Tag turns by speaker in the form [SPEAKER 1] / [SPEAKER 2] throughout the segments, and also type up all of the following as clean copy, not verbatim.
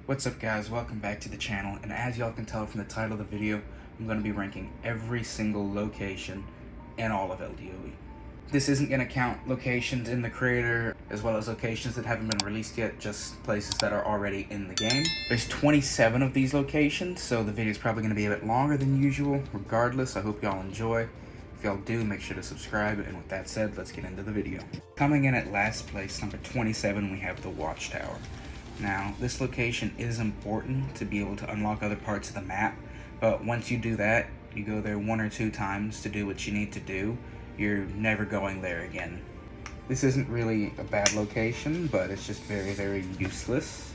[SPEAKER 1] What's up guys, welcome back to the channel, and as y'all can tell from the title of the video, I'm going to be ranking every single location in all of LDOE. This isn't going to count locations in the creator, as well as locations that haven't been released yet, just places that are already in the game. There's 27 of these locations, so the video is probably going to be a bit longer than usual. Regardless, I hope y'all enjoy. If y'all do, make sure to subscribe, and with that said, let's get into the video. Coming in at last place, number 27, we have the Watchtower. Now, this location is important to be able to unlock other parts of the map, but once you do that, you go there 1 or 2 times to do what you need to do, you're never going there again. This isn't really a bad location, but it's just very, very useless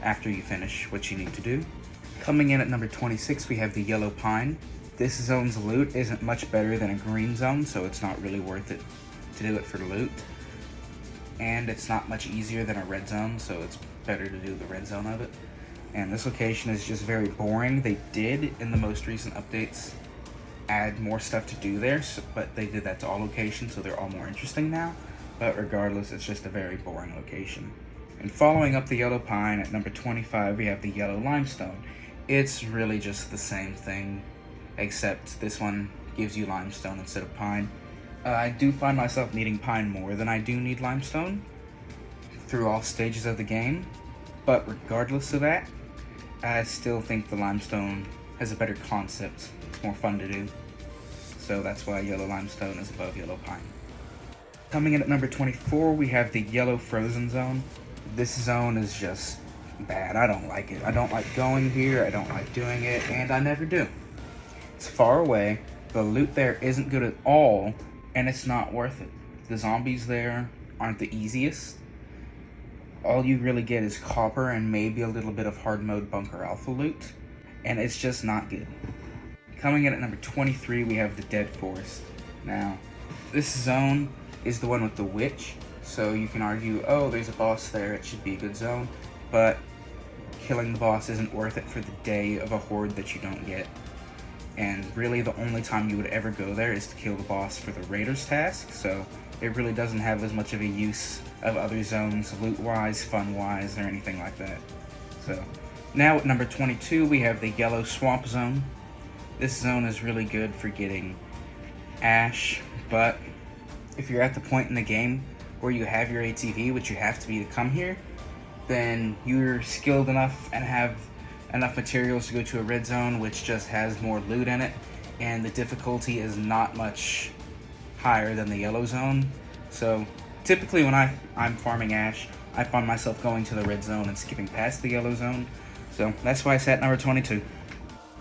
[SPEAKER 1] after you finish what you need to do. Coming in at number 26, we have the Yellow Pine. This zone's loot isn't much better than a green zone, so it's not really worth it to do it for loot. And it's not much easier than a red zone, so it's better to do the red zone of it. And this location is just very boring. They did, in the most recent updates, add more stuff to do there, but they did that to all locations, so they're all more interesting now. But regardless, it's just a very boring location. And following up the Yellow Pine, at number 25, we have the Yellow Limestone. It's really just the same thing, except this one gives you limestone instead of pine. I do find myself needing pine more than I do need limestone through all stages of the game, but regardless of that, I still think the limestone has a better concept. It's more fun to do, so that's why Yellow Limestone is above Yellow Pine. Coming in at number 24, we have the Yellow Frozen Zone. This zone is just bad. I don't like it. I don't like going here, I don't like doing it, and I never do. It's far away, the loot there isn't good at all, and it's not worth it. The zombies there aren't the easiest. All you really get is copper and maybe a little bit of hard mode bunker alpha loot, and it's just not good. Coming in at number 23, we have the Dead Forest. Now, this zone is the one with the witch, so you can argue, oh, there's a boss there, it should be a good zone, but killing the boss isn't worth it for the day of a horde that you don't get. And really the only time you would ever go there is to kill the boss for the Raiders task, so it really doesn't have as much of a use of other zones, loot-wise, fun-wise, or anything like that. So, now at number 22, we have the Yellow Swamp Zone. This zone is really good for getting Ash, but if you're at the point in the game where you have your ATV, which you have to be to come here, then you're skilled enough and have enough materials to go to a red zone, which just has more loot in it, and the difficulty is not much higher than the yellow zone. So typically when I'm farming Ash, I find myself going to the red zone and skipping past the yellow zone, so that's why I sat number 22.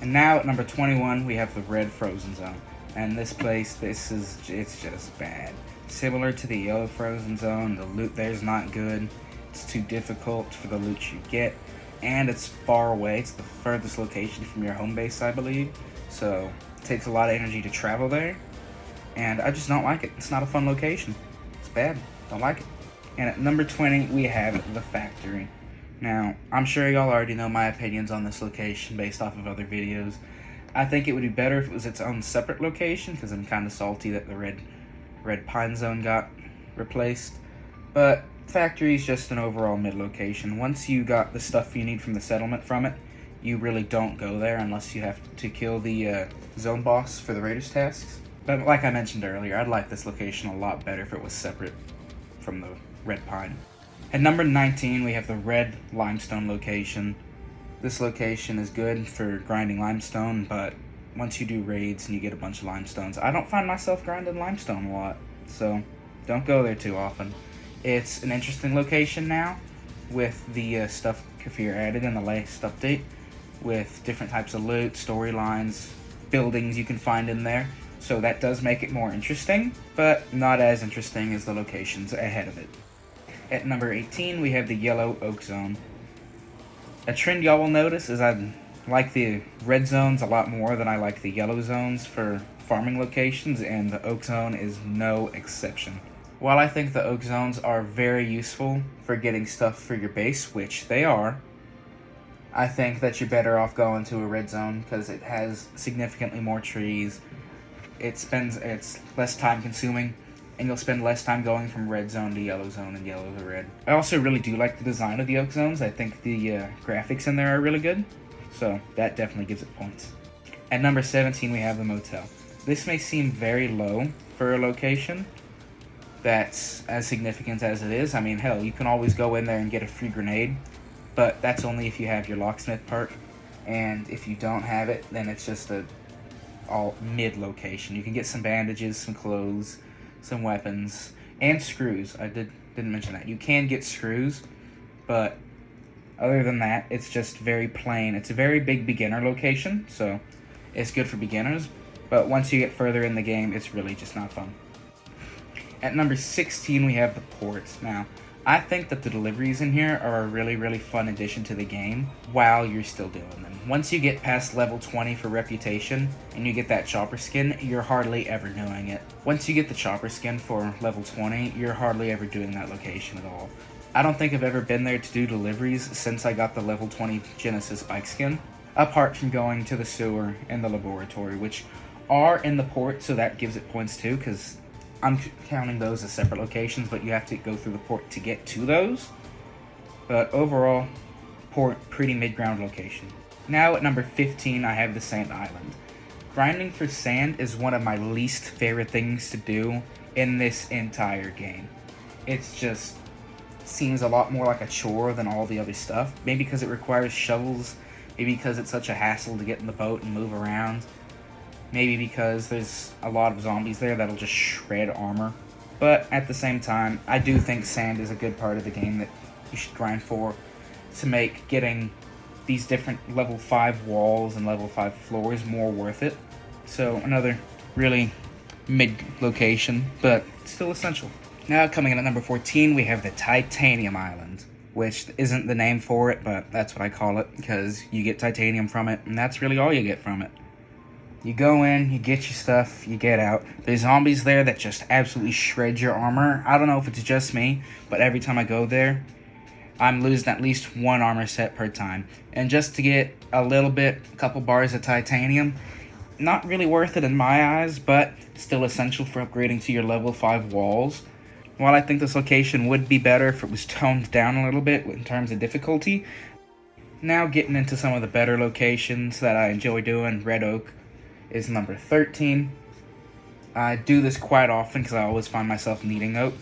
[SPEAKER 1] And now at number 21, we have the Red Frozen Zone, and this place, it's just bad. Similar to the Yellow Frozen Zone, the loot there's not good, it's too difficult for the loot you get, and it's far away. It's the furthest location from your home base, I believe, so it takes a lot of energy to travel there, and I just don't like it. It's not a fun location. It's bad. Don't like it. And at number 20, we have the Factory. Now, I'm sure y'all already know my opinions on this location based off of other videos. I think it would be better if it was its own separate location, because I'm kind of salty that the Red Pine Zone got replaced, but Factory is just an overall mid location. Once you got the stuff you need from the settlement from it, you really don't go there unless you have to kill the zone boss for the Raiders tasks. But like I mentioned earlier, I'd like this location a lot better if it was separate from the Red Pine. At number 19, we have the Red Limestone location. This location is good for grinding limestone, but once you do raids and you get a bunch of limestones, I don't find myself grinding limestone a lot, so don't go there too often. It's an interesting location now, with the stuff Kafir added in the latest update, with different types of loot, storylines, buildings you can find in there, so that does make it more interesting, but not as interesting as the locations ahead of it. At number 18, we have the Yellow Oak Zone. A trend y'all will notice is I like the red zones a lot more than I like the yellow zones for farming locations, and the Oak Zone is no exception. While I think the Oak Zones are very useful for getting stuff for your base, which they are, I think that you're better off going to a red zone because it has significantly more trees. It's less time consuming, and you'll spend less time going from red zone to yellow zone and yellow to red. I also really do like the design of the oak zones. I think the graphics in there are really good, so that definitely gives it points. At number 17, we have the motel. This may seem very low for a location that's as significant as it is. I mean, hell, you can always go in there and get a free grenade, but that's only if you have your locksmith perk, and if you don't have it, then it's just a all mid location. You can get some bandages, some clothes, some weapons, and screws. I didn't mention that. You can get screws, but other than that, it's just very plain. It's a very big beginner location, so it's good for beginners, but once you get further in the game, it's really just not fun. At number 16, we have the ports. Now, I think that the deliveries in here are a really, really fun addition to the game while you're still doing them. Once you get past level 20 for reputation and you get that chopper skin, you're hardly ever doing it. Once you get the chopper skin for level 20, you're hardly ever doing that location at all. I don't think I've ever been there to do deliveries since I got the level 20 Genesis bike skin, apart from going to the sewer and the laboratory, which are in the port, so that gives it points too, because I'm counting those as separate locations, but you have to go through the port to get to those. But overall, port, pretty mid-ground location. Now at number 15, I have the Sand Island. Grinding for sand is one of my least favorite things to do in this entire game. It's just seems a lot more like a chore than all the other stuff. Maybe because it requires shovels, maybe because it's such a hassle to get in the boat and move around. Maybe because there's a lot of zombies there that'll just shred armor. But at the same time, I do think sand is a good part of the game that you should grind for to make getting these different level 5 walls and level 5 floors more worth it. So another really mid location, but still essential. Now coming in at number 14, we have the Titanium Island, which isn't the name for it, but that's what I call it because you get titanium from it, and that's really all you get from it. You go in, you get your stuff, you get out. There's zombies there that just absolutely shred your armor. I don't know if it's just me, but every time I go there, I'm losing at least one armor set per time. And just to get a little bit, a couple bars of titanium, not really worth it in my eyes, but still essential for upgrading to your level 5 walls. While I think this location would be better if it was toned down a little bit in terms of difficulty, now getting into some of the better locations that I enjoy doing, Red Oak is number 13. I do this quite often because I always find myself needing oak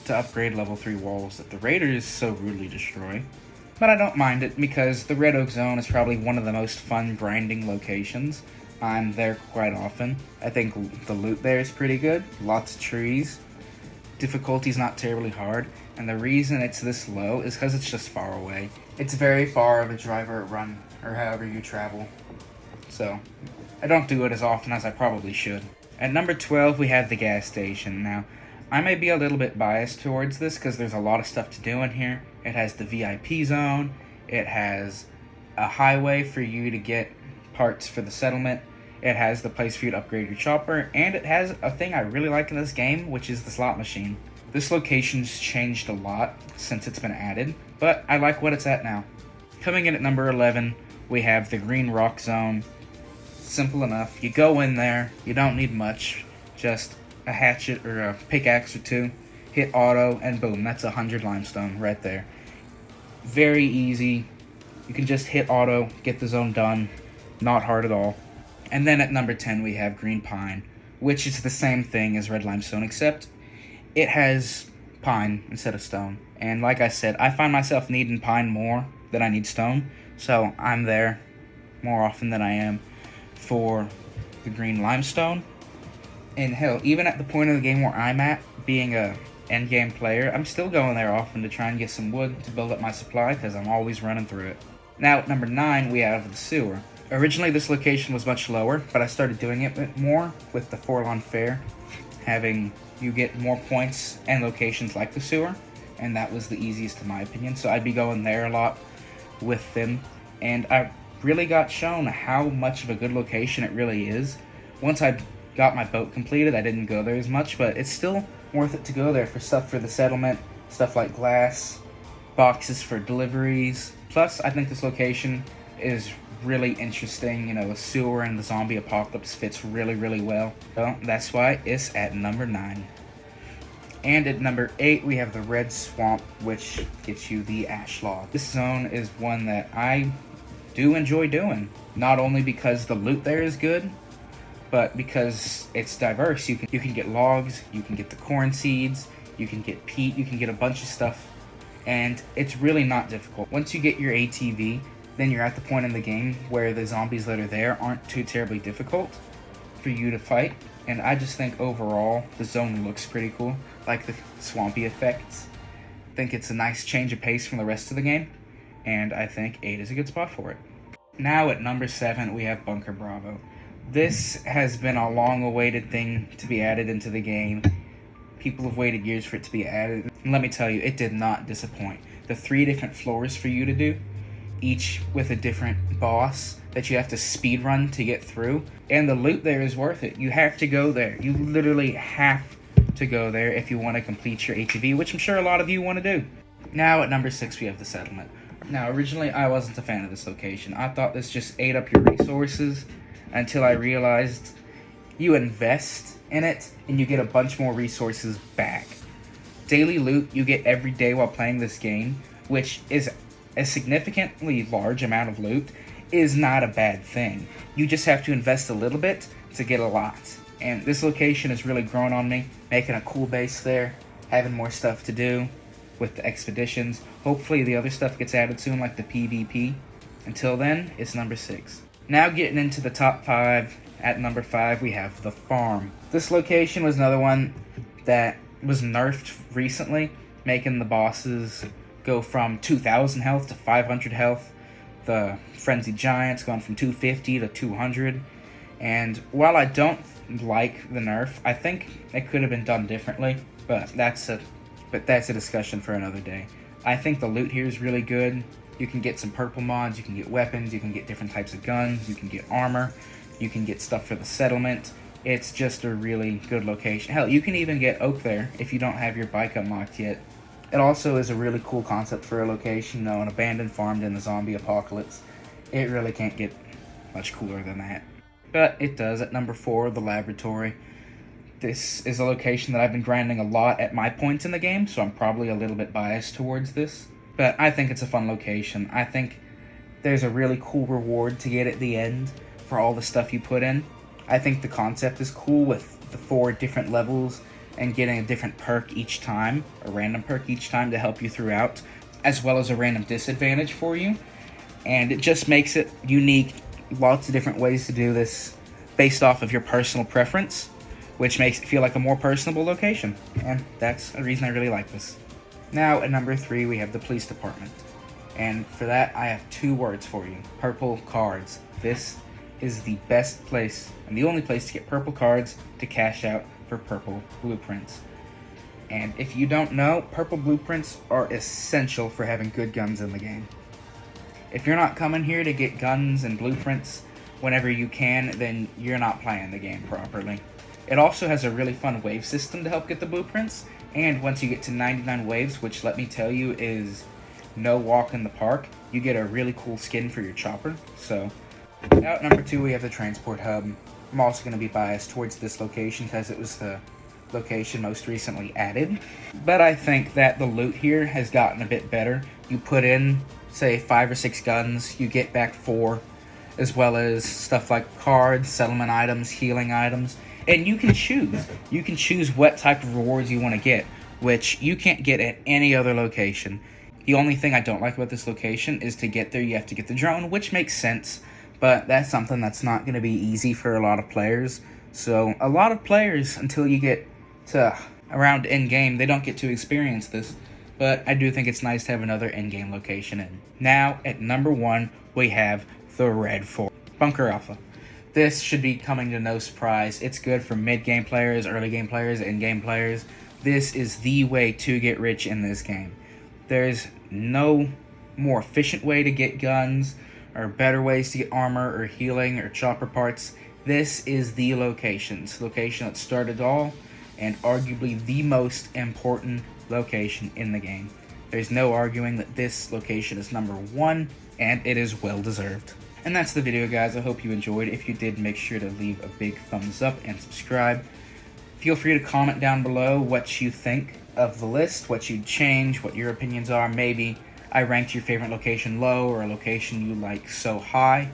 [SPEAKER 1] to upgrade level 3 walls that the Raiders so rudely destroy. But I don't mind it because the Red Oak Zone is probably one of the most fun grinding locations. I'm there quite often. I think the loot there is pretty good, lots of trees. Difficulty's not terribly hard, and the reason it's this low is because it's just far away. It's very far of a driver run, or however you travel. So, I don't do it as often as I probably should. At number 12, we have the gas station. Now, I may be a little bit biased towards this because there's a lot of stuff to do in here. It has the VIP zone, it has a highway for you to get parts for the settlement, it has the place for you to upgrade your chopper, and it has a thing I really like in this game, which is the slot machine. This location's changed a lot since it's been added, but I like what it's at now. Coming in at number 11, we have the Green Rock Zone. Simple enough. You go in there, you don't need much, just a hatchet or a pickaxe or two, hit auto, and boom, that's 100 limestone right there. Very easy. You can just hit auto, get the zone done, not hard at all. And then at number 10, we have Green Pine, which is the same thing as Red Limestone, except it has pine instead of stone. And like I said, I find myself needing pine more than I need stone, so I'm there more often than I am for the Green Limestone. And hell, even at the point of the game where I'm at, being a endgame player, I'm still going there often to try and get some wood to build up my supply, because I'm always running through it. Now, at number 9, we have the sewer. Originally, this location was much lower, but I started doing it more with the Forlon Fair, having you get more points and locations like the sewer, and that was the easiest in my opinion, so I'd be going there a lot with them, and I really got shown how much of a good location it really is. Once I got my boat completed, I didn't go there as much, but it's still worth it to go there for stuff for the settlement, stuff like glass, boxes for deliveries. Plus, I think this location is really interesting. You know, the sewer and the zombie apocalypse fits really, really well. So that's why it's at number 9. And at number 8, we have the Red Swamp, which gets you the Ash Log. This zone is one that I do enjoy doing, not only because the loot there is good, but because it's diverse. You can get logs, you can get the corn seeds, you can get peat, you can get a bunch of stuff, and it's really not difficult. Once you get your ATV, then you're at the point in the game where the zombies that are there aren't too terribly difficult for you to fight. And I just think overall the zone looks pretty cool, like the swampy effects. I think it's a nice change of pace from the rest of the game, and I think 8 is a good spot for it. Now at number 7, we have Bunker Bravo. This has been a long-awaited thing to be added into the game. People have waited years for it to be added, and let me tell you, it did not disappoint. The 3 different floors for you to do, each with a different boss that you have to speed run to get through, and the loot there is worth it. You have to go there. You literally have to go there if you want to complete your ATV, which I'm sure a lot of you want to do. Now at number 6, we have the settlement. Now originally I wasn't a fan of this location. I thought this just ate up your resources until I realized you invest in it and you get a bunch more resources back. Daily loot you get every day while playing this game, which is a significantly large amount of loot, is not a bad thing. You just have to invest a little bit to get a lot. And this location has really grown on me, making a cool base there, having more stuff to do with the expeditions. Hopefully the other stuff gets added soon, like the PvP. Until then, it's number 6. Now getting into the top 5, at number 5 we have the farm. This location was another one that was nerfed recently, making the bosses go from 2,000 health to 500 health. The Frenzied Giants going from 250 to 200. And while I don't like the nerf, I think it could have been done differently, but that's a discussion for another day. I think the loot here is really good. You can get some purple mods, you can get weapons, you can get different types of guns, you can get armor, you can get stuff for the settlement. It's just a really good location. Hell, you can even get oak there if you don't have your bike unlocked yet. It also is a really cool concept for a location, an abandoned farm in the zombie apocalypse. It really can't get much cooler than that. But it does. At number 4, the laboratory. This is a location that I've been grinding a lot at my points in the game, so I'm probably a little bit biased towards this. But I think it's a fun location. I think there's a really cool reward to get at the end for all the stuff you put in. I think the concept is cool with the 4 different levels and getting a different perk each time, a random perk each time to help you throughout, as well as a random disadvantage for you. And it just makes it unique. Lots of different ways to do this based off of your personal preference, which makes it feel like a more personable location. And that's a reason I really like this. Now at number 3, we have the police department. And for that, I have 2 words for you. Purple cards. This is the best place and the only place to get purple cards to cash out for purple blueprints. And if you don't know, purple blueprints are essential for having good guns in the game. If you're not coming here to get guns and blueprints whenever you can, then you're not playing the game properly. It also has a really fun wave system to help get the blueprints, and once you get to 99 waves, which let me tell you is no walk in the park, you get a really cool skin for your chopper. So, now at number 2 we have the transport hub. I'm also going to be biased towards this location because it was the location most recently added. But I think that the loot here has gotten a bit better. You put in, say, 5 or 6 guns, you get back 4, as well as stuff like cards, settlement items, healing items, and you can choose. You can choose what type of rewards you want to get, which you can't get at any other location. The only thing I don't like about this location is to get there you have to get the drone, which makes sense. But that's something that's not going to be easy for a lot of players. So a lot of players, until you get to around end-game, they don't get to experience this. But I do think it's nice to have another end-game location in. Now, at number 1, we have the Red Fort. Bunker Alpha. This should be coming to no surprise. It's good for mid-game players, early-game players, end-game players. This is the way to get rich in this game. There's no more efficient way to get guns, or better ways to get armor or healing or chopper parts. This is the location. It's the location that started it all, and arguably the most important location in the game. There's no arguing that this location is number 1, and it is well deserved. And that's the video, guys. I hope you enjoyed. If you did, make sure to leave a big thumbs up and subscribe. Feel free to comment down below what you think of the list, what you'd change, what your opinions are. Maybe I ranked your favorite location low or a location you like so high,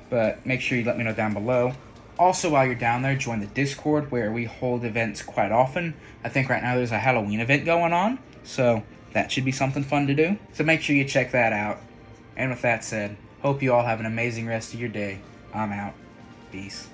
[SPEAKER 1] but make sure you let me know down below. Also, while you're down there, join the Discord where we hold events quite often. I think right now there's a Halloween event going on, so that should be something fun to do. So make sure you check that out. And with that said, hope you all have an amazing rest of your day. I'm out. Peace.